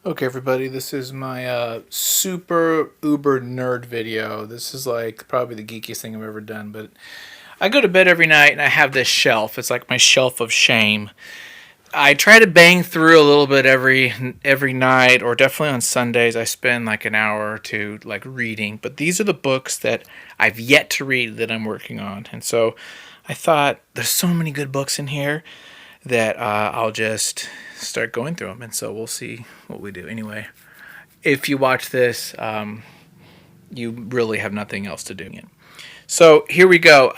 Okay, everybody, this is my super uber nerd video. This is like probably the geekiest thing I've ever done. But I go to bed every night and I have this shelf. It's like my shelf of shame. I try to bang through a little bit every night, or definitely on Sundays. I spend like an hour or two like reading. But these are the books that I've yet to read that I'm working on, and so I thought there's so many good books in here that I'll just start going through them, and so we'll see what we do. Anyway, if you watch this, you really have nothing else to do. So here we go.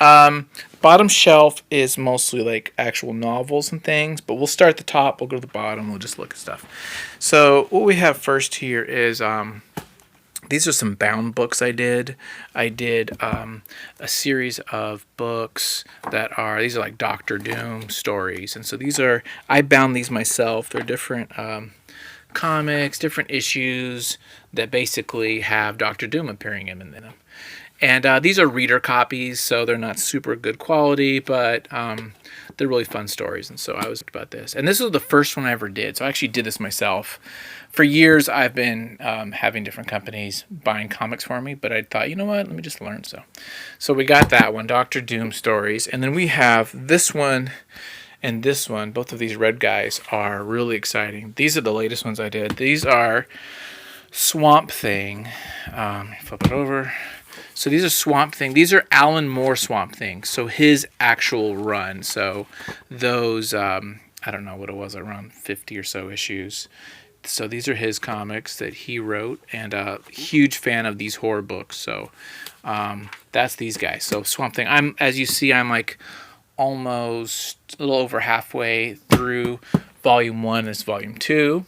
Bottom shelf is mostly like actual novels and things, but we'll start at the top. We'll go to the bottom. We'll just look at stuff. So what we have first here is these are some bound books I did. I did a series of books that are, these are like Doctor Doom stories. And so I bound these myself. They're different comics, different issues that basically have Doctor Doom appearing in them. And these are reader copies, so they're not super good quality, but they're really fun stories. And so I was about this. And this was the first one I ever did. So I actually did this myself. For years, I've been having different companies buying comics for me, but I thought, you know what, let me just learn. So we got that one, Doctor Doom stories. And then we have this one and this one. Both of these red guys are really exciting. These are the latest ones I did. These are Swamp Thing. Flip it over. So these are Swamp Thing. These are Alan Moore Swamp Thing. So his actual run. So those, I don't know what it was, around 50 or so issues. So these are his comics that he wrote, and a huge fan of these horror books. So that's these guys. So Swamp Thing. As you see, I'm like almost a little over halfway through volume 1. This is volume 2.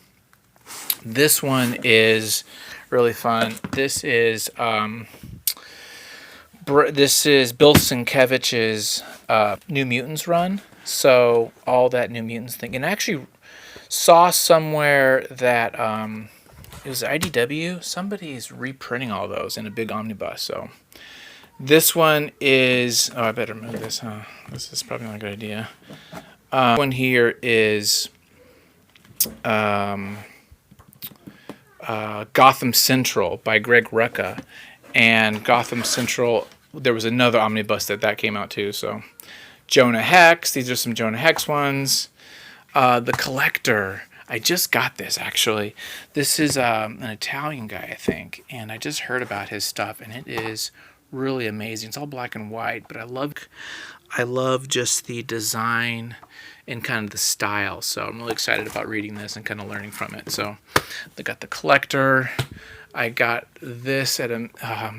This one is really fun. This is Bill Sienkiewicz's New Mutants run. So all that New Mutants thing, and I actually saw somewhere that it was IDW. Somebody's reprinting all those in a big omnibus. So this one is. Oh, I better move this. Huh? This is probably not a good idea. One here is Gotham Central by Greg Rucka, and Gotham Central. There was another omnibus that came out too. So Jonah Hex. These are some Jonah Hex ones. The Collector. I just got this, actually. This is an Italian guy, I think, and I just heard about his stuff, and it is really amazing. It's all black and white, but I love just the design and kind of the style, so I'm really excited about reading this and kind of learning from it. So I got The Collector. I got this at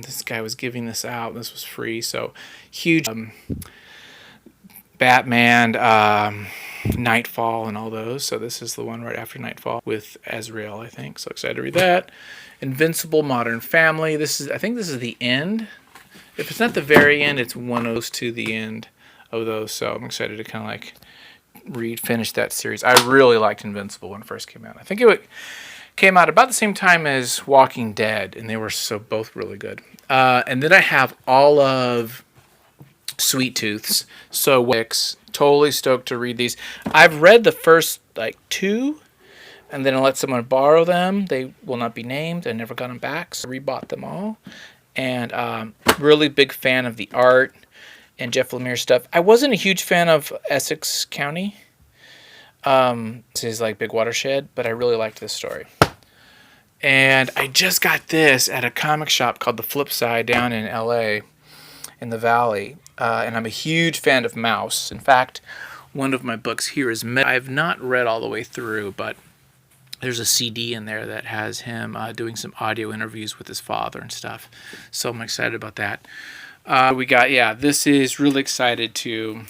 this guy was giving this out. This was free, so huge. Batman, Nightfall, and all those. So this is the one right after Nightfall with Azrael, I think. So excited to read that. Invincible, Modern Family. I think this is the end. If it's not the very end, it's one of those to the end of those. So I'm excited to kind of like finish that series. I really liked Invincible when it first came out. I think it came out about the same time as Walking Dead, and they were both really good. And then I have all of Sweet Tooth's. So Wix, totally stoked to read these. I've read the first like 2, and then I let someone borrow them. They will not be named. I never got them back, so I rebought them all. And really big fan of the art and Jeff Lemire stuff. I wasn't a huge fan of Essex County. This is like Big Watershed, but I really liked this story. And I just got this at a comic shop called The Flip Side down in LA in the Valley. And I'm a huge fan of Mouse. In fact, one of my books here is I've not read all the way through, but there's a CD in there that has him doing some audio interviews with his father and stuff. So I'm excited about that. This is really excited to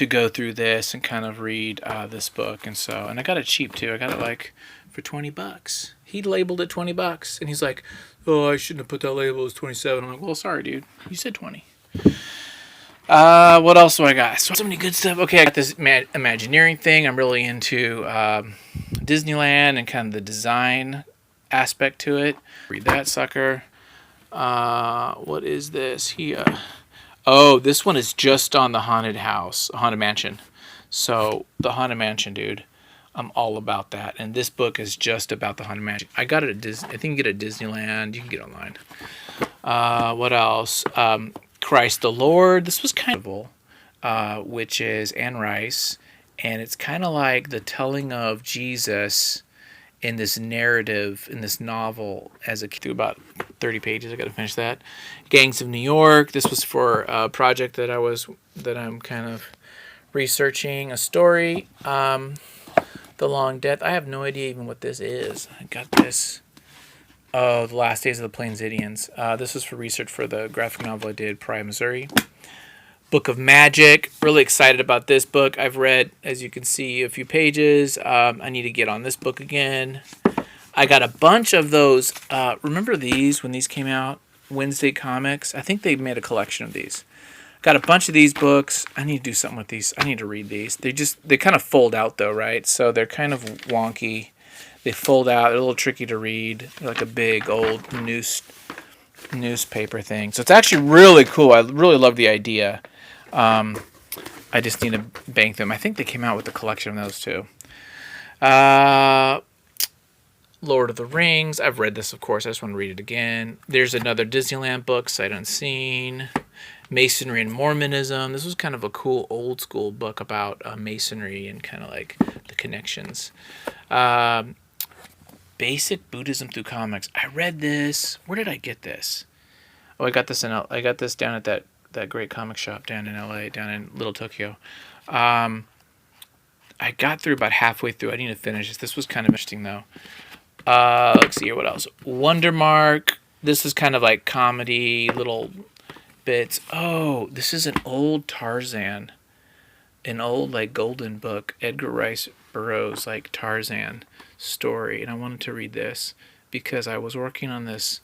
go through this and kind of read this book. And I got it cheap too. I got it like for $20. He labeled it $20, and he's like, "Oh, I shouldn't have put that label as 27." I'm like, "Well, sorry, dude. You said 20." What else do I got? So many good stuff. Okay, I got this Imagineering thing. I'm really into Disneyland and kind of the design aspect to it. Read that sucker. What is this? This one is just on the Haunted Mansion. So the Haunted Mansion, dude. I'm all about that. And this book is just about the Haunted Mansion. I got it at Disney. I think you get it at Disneyland. You can get it online. What else? Christ the Lord. This was kind of which is Anne Rice, and it's kind of like the telling of Jesus in this narrative, in this novel, as it through about 30 pages. I got to finish that. Gangs of New York. This was for a project that I'm kind of researching a story. The Long Death. I have no idea even what this is. I got this. Oh, The Last Days of the Plains Indians. This was for research for the graphic novel I did, Pryor, Missouri. Book of Magic. Really excited about this book. I've read, as you can see, a few pages. I need to get on this book again. I got a bunch of those. Remember these when these came out? Wednesday Comics. I think they made a collection of these. Got a bunch of these books. I need to do something with these. I need to read these. They kind of fold out though, right? So they're kind of wonky. They fold out. They're a little tricky to read. They're like a big old newspaper thing. So it's actually really cool. I really love the idea. I just need to bank them. I think they came out with a collection of those too. Lord of the Rings. I've read this, of course. I just want to read it again. There's another Disneyland book, Sight Unseen. Masonry and Mormonism. This was kind of a cool old school book about Masonry and kind of like the connections. Basic Buddhism through comics. I read this. Where did I get this? Oh, I got this down at that great comic shop down in LA, down in Little Tokyo. I got through about halfway through. I need to finish this. This was kind of interesting though. Let's see here. What else? Wondermark. This is kind of like comedy, little bits. Oh, this is an old Tarzan. An old like golden book. Edgar Rice Burroughs like Tarzan story. And I wanted to read this because I was working on this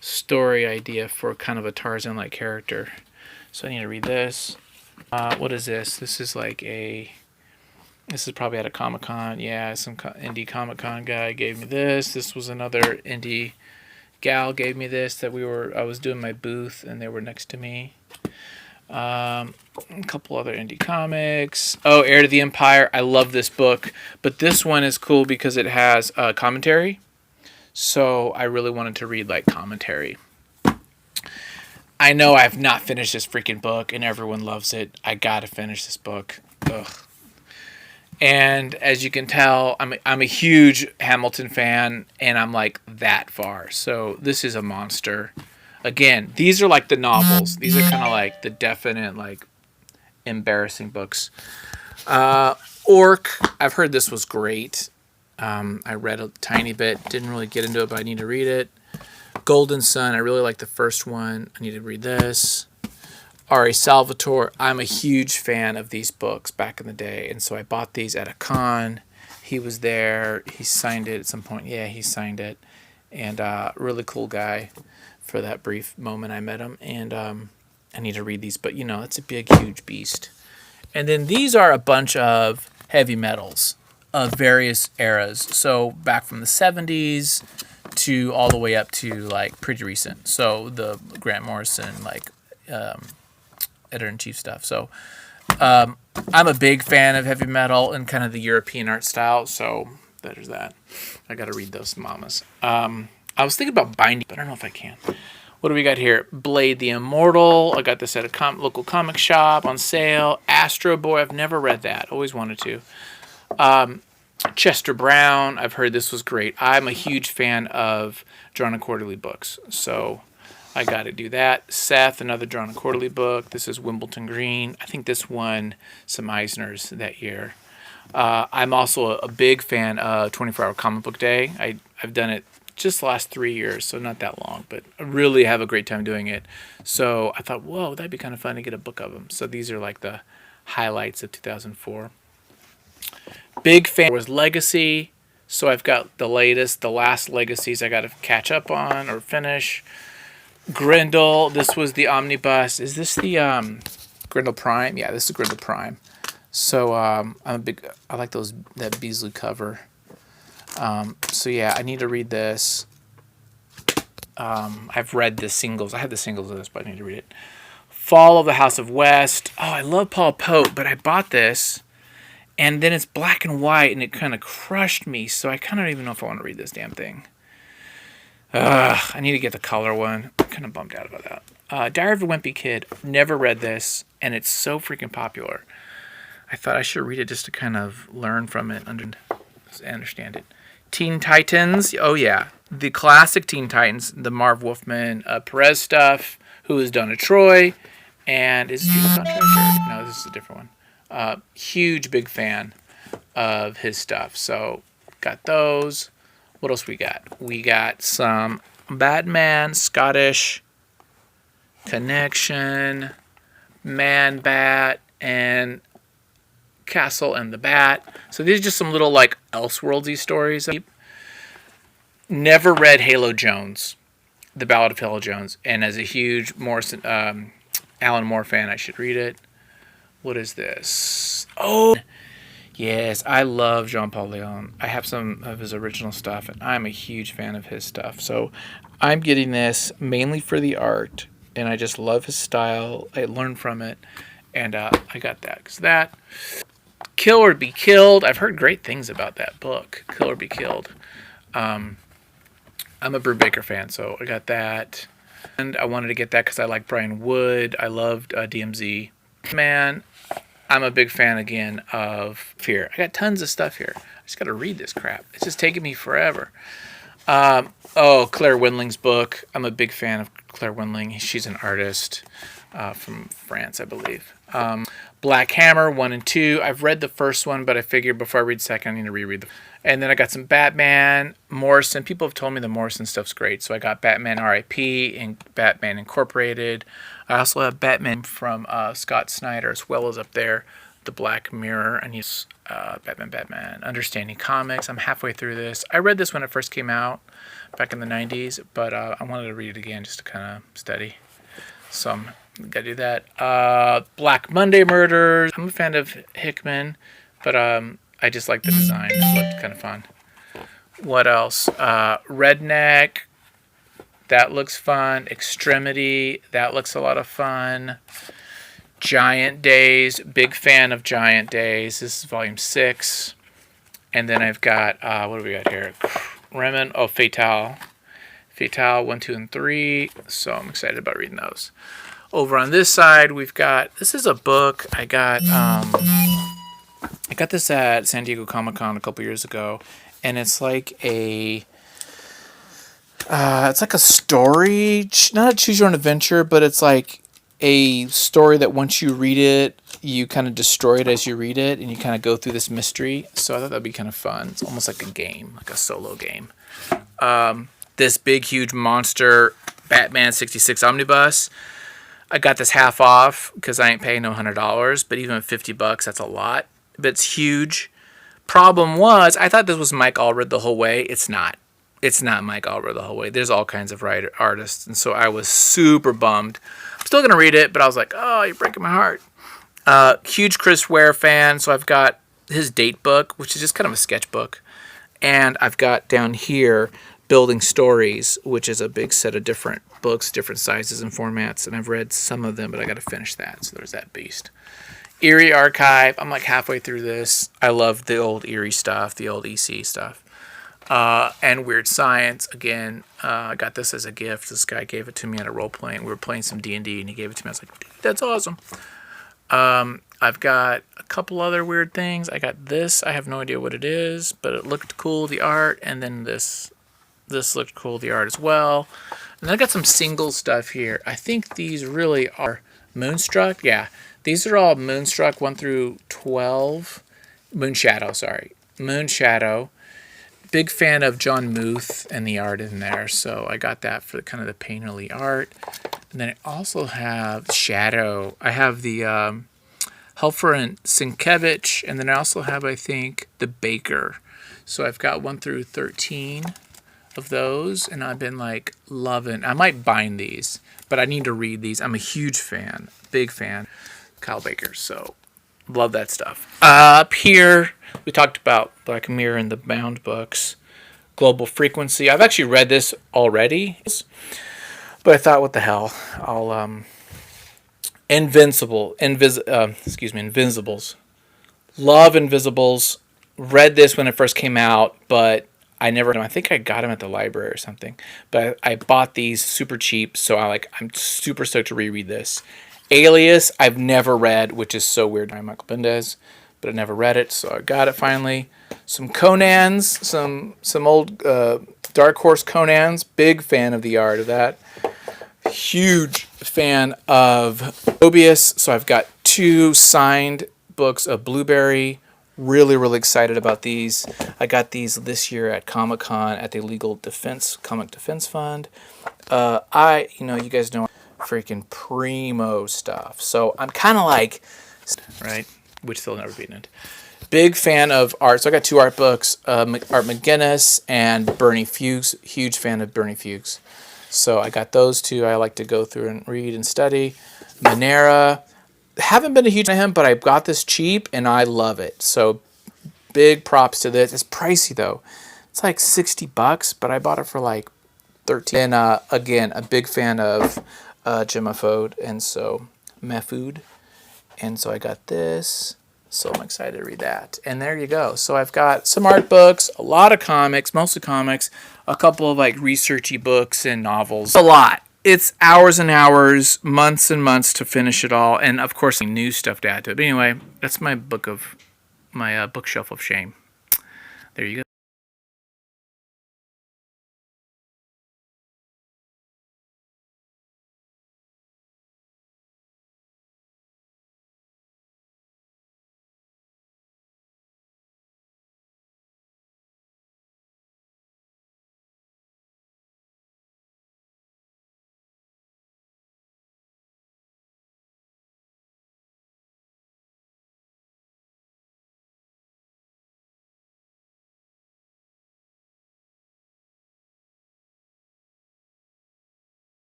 story idea for kind of a Tarzan-like character. So I need to read this. What is this? This is probably at a Comic-Con. Yeah, some indie Comic-Con guy gave me this. This was another indie gal gave me this I was doing my booth and they were next to me. A couple other indie comics. Oh, Heir to the Empire. I love this book, but this one is cool because it has commentary. So I really wanted to read like commentary. I know I have not finished this freaking book and everyone loves it. I gotta finish this book. Ugh. And as you can tell, I'm a huge Hamilton fan, and I'm like that far. So this is a monster. Again, these are like the novels. These are kind of like the definite, like, embarrassing books. Orc. I've heard this was great. I read a tiny bit. Didn't really get into it, but I need to read it. Golden Sun. I really like the first one. I need to read this. R.A. Salvatore. I'm a huge fan of these books back in the day, and so I bought these at a con. He was there. He signed it at some point. Yeah, he signed it. And really cool guy for that brief moment I met him. And I need to read these, but it's a big, huge beast. And then these are a bunch of heavy metals of various eras. So back from the 70s to all the way up to like pretty recent. So the Grant Morrison, like editor-in-chief stuff. So I'm a big fan of heavy metal and kind of the European art style. So there's that. I got to read those mamas. I was thinking about binding, but I don't know if I can. What do we got here? Blade the Immortal. I got this at a local comic shop on sale. Astro Boy. I've never read that. Always wanted to. Chester Brown. I've heard this was great. I'm a huge fan of Drawn and Quarterly books. So I got to do that. Seth, another Drawn and Quarterly book. This is Wimbledon Green. I think this won some Eisners that year. I'm also a big fan of 24-Hour Comic Book Day. I've done it just the last 3 years, so not that long, but I really have a great time doing it. So I thought, whoa, that'd be kind of fun to get a book of them. So these are like the highlights of 2004. Big fan was Legacy. So I've got the last Legacies I got to catch up on or finish. Grendel, this was the omnibus. Is this the Grendel Prime? Yeah, this is Grendel Prime. So I like that Beasley cover. So yeah, I need to read this. I've read the singles. I have the singles of this, but I need to read it. Fall of the House of West. Oh, I love Paul Pope, but I bought this, And then it's black and white, and it kind of crushed me. So I kind of don't even know if I want to read this damn thing. I need to get the color one. I'm kind of bummed out about that. Diary of a Wimpy Kid. Never read this, and it's so freaking popular. I thought I should read it just to kind of learn from it and understand it. Teen Titans. Oh, yeah. The classic Teen Titans. The Marv Wolfman Perez stuff. Who is Donna Troy. And is Judith on Treasure? No, this is a different one. Huge, big fan of his stuff. So, got those. What else we got? We got some Batman, Scottish Connection, Man Bat, and Castle and the Bat. So these are just some little like Elseworldsy stories. Never read Halo Jones, The Ballad of Halo Jones, and as a huge Morrison, Alan Moore fan, I should read it. What is this? Oh, yes, I love Jean-Paul Leon. I have some of his original stuff, and I'm a huge fan of his stuff. So I'm getting this mainly for the art, and I just love his style. I learned from it, and I got that. Because that, Kill or Be Killed, I've heard great things about that book, Kill or Be Killed. I'm a Brubaker fan, so I got that. And I wanted to get that because I like Brian Wood. I loved DMZ. Man, I'm a big fan again of Fear. I got tons of stuff here. I just got to read this crap. It's just taking me forever. Claire Wendling's book. I'm a big fan of Claire Wendling. She's an artist from France, I believe. Black Hammer 1 and 2. I've read the first one, but I figured before I read the second, I need to reread and then I got some Batman, Morrison. People have told me the Morrison stuff's great, so I got Batman R.I.P. and Batman Incorporated. I also have Batman from Scott Snyder, as well as up there, The Black Mirror, and he's Batman, Understanding Comics. I'm halfway through this. I read this when it first came out, back in the 90s, but I wanted to read it again just to kind of study. So I'm gotta do that. Black Monday Murders. I'm a fan of Hickman, but I just like the design. It looked kind of fun. What else? Redneck. That looks fun. Extremity. That looks a lot of fun. Giant Days. Big fan of Giant Days. This is volume 6. And then I've got, what do we got here? Fatale. Fatale 1, 2, and 3. So I'm excited about reading those. Over on this side, we've got, this is a book I got this at San Diego Comic-Con a couple years ago, and it's like a story, not a choose your own adventure, but it's like a story that once you read it, you kind of destroy it as you read it, and you kind of go through this mystery. So I thought that'd be kind of fun. It's almost like a game, like a solo game. This big, huge monster Batman 66 Omnibus. I got this half off because I ain't paying no $100, but even at $50, that's a lot. But it's huge. Problem was, I thought this was Mike Allred the whole way. It's not. It's not Mike Allred the whole way. There's all kinds of artists, and so I was super bummed. I'm still going to read it, but I was like, oh, you're breaking my heart. Huge Chris Ware fan, so I've got his date book, which is just kind of a sketchbook. And I've got down here Building Stories, which is a big set of different books, different sizes and formats, and I've read some of them, but I got to finish that, so there's that beast. Eerie Archive, I'm like halfway through this. I love the old Eerie stuff, the old EC stuff. And Weird Science, again, I got this as a gift. This guy gave it to me at a role-playing. We were playing some D&D, and he gave it to me. I was like, dude, that's awesome. I've got a couple other weird things. I got this. I have no idea what it is, but it looked cool, the art, and then this looked cool, the art as well. And then I got some single stuff here. I think these really are Moonstruck. Yeah, these are all Moonstruck 1 through 12. Moonshadow, sorry. Moonshadow. Big fan of John Muth and the art in there, so I got that for kind of the painterly art. And then I also have Shadow. I have the Helfer and Sienkiewicz, and then I also have, I think, the Baker. So I've got 1 through 13 of those, and I've been like loving. I might bind these, but I need to read these. I'm a huge fan, big fan, Kyle Baker. So love that stuff. Up here, we talked about Black Mirror and the bound books. Global Frequency. I've actually read this already, but I thought, what the hell? I'll Invincibles. Those Love Invisibles. Read this when it first came out, but I never. I think I got them at the library or something. But I bought these super cheap, so I'm super stoked to reread this. Alias, I've never read, which is so weird. I'm Michael Bendez, but I never read it, so I got it finally. Some Conans, some old Dark Horse Conans. Big fan of the art of that. Huge fan of Mobius, so I've got 2 signed books of Blueberry. Really, really excited about these. I got these this year at Comic-Con at the Legal Defense Comic Defense Fund. You guys know freaking primo stuff. So I'm kind of like, right, which they'll never beat it. Big fan of art. So I got 2 art books, Art McGinnis and Bernie Fuchs. Huge fan of Bernie Fuchs. So I got those 2 I like to go through and read and study. Manera. Haven't been a huge fan of him, but I got this cheap and I love it. So big props to this. It's pricey though. It's like $60, but I bought it for like 13. And again, a big fan of Gemma Fode, and so Mefud. And so I got this. So I'm excited to read that. And there you go. So I've got some art books, a lot of comics, mostly comics, a couple of like researchy books and novels. A lot. It's hours and hours, months and months to finish it all, and of course new stuff to add to it. But anyway, that's my bookshelf of shame. There you go.